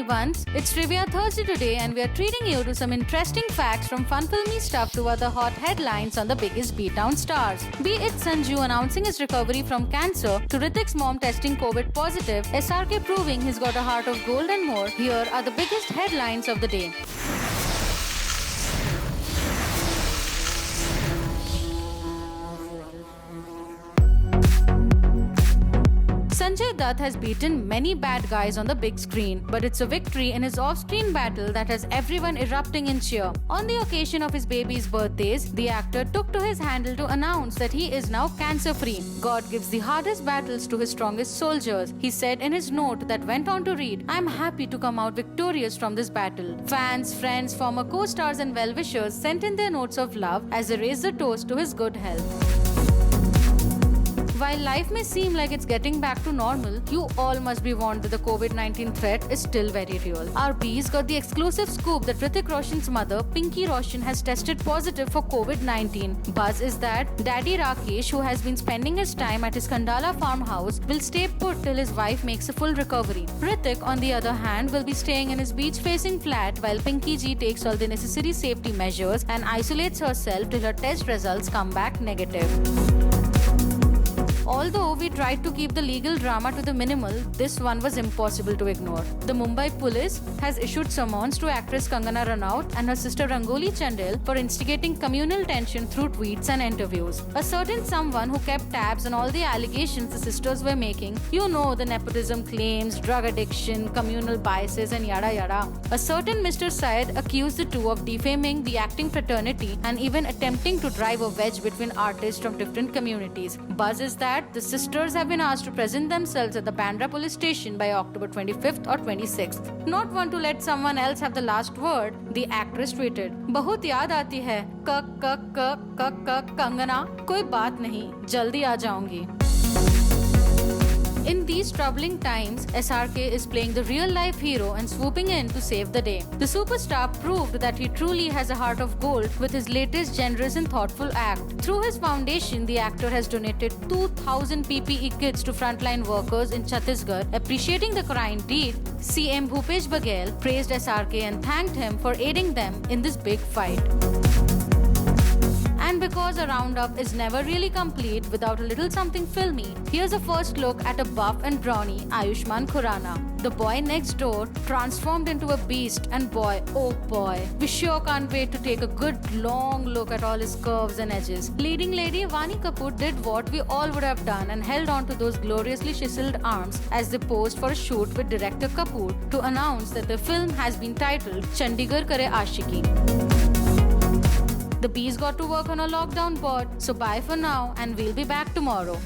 little ones. It's Trivia Thursday today, and we are treating you to some interesting facts from fun filmy stuff to other hot headlines on the biggest beatdown stars. Be it Sanju announcing his recovery from cancer, to Hrithik's mom testing COVID positive, SRK proving he's got a heart of gold and more, here are the biggest headlines of the day. Sanjay Dutt has beaten many bad guys on the big screen, but it's a victory in his off-screen battle that has everyone erupting in cheer. On the occasion of his baby's birthdays, the actor took to his handle to announce that he is now cancer-free. God gives the hardest battles to his strongest soldiers. He said in his note that went on to read, "I'm happy to come out victorious from this battle." Fans, friends, former co-stars and well-wishers sent in their notes of love as they raised the toast to his good health. While life may seem like it's getting back to normal, you all must be warned that the COVID-19 threat is still very real. Our B's got the exclusive scoop that Hrithik Roshan's mother, Pinky Roshan, has tested positive for COVID-19. Buzz is that Daddy Rakesh, who has been spending his time at his Khandala farmhouse, will stay put till his wife makes a full recovery. Hrithik, on the other hand, will be staying in his beach-facing flat while Pinky G takes all the necessary safety measures and isolates herself till her test results come back negative. Although we tried to keep the legal drama to the minimal, this one was impossible to ignore. The Mumbai police has issued summons to actress Kangana Ranaut and her sister Rangoli Chandel for instigating communal tension through tweets and interviews. A certain someone who kept tabs on all the allegations the sisters were making, the nepotism claims, drug addiction, communal biases and yada yada. A certain Mr. Syed accused the two of defaming the acting fraternity and even attempting to drive a wedge between artists from different communities. Buzz is that the sisters have been asked to present themselves at the Bandra police station by October 25th or 26th. Not one to let someone else have the last word, the actress tweeted, "बहुत याद आती है, कंगना, कोई बात नहीं, जल्दी आ जाऊंगी." In these troubling times, SRK is playing the real-life hero and swooping in to save the day. The superstar proved that he truly has a heart of gold with his latest generous and thoughtful act. Through his foundation, the actor has donated 2,000 PPE kits to frontline workers in Chhattisgarh. Appreciating the kind deed, CM Bhupesh Baghel praised SRK and thanked him for aiding them in this big fight. And because a roundup is never really complete without a little something filmy, here's a first look at a buff and brawny Ayushmann Khurrana. The boy next door transformed into a beast, and boy, oh boy, we sure can't wait to take a good long look at all his curves and edges. Leading lady Vani Kapoor did what we all would have done and held on to those gloriously chiseled arms as they posed for a shoot with director Kapoor to announce that the film has been titled Chandigarh Kare Aashiki. The Bees got to work on a lockdown pod, so bye for now and we'll be back tomorrow.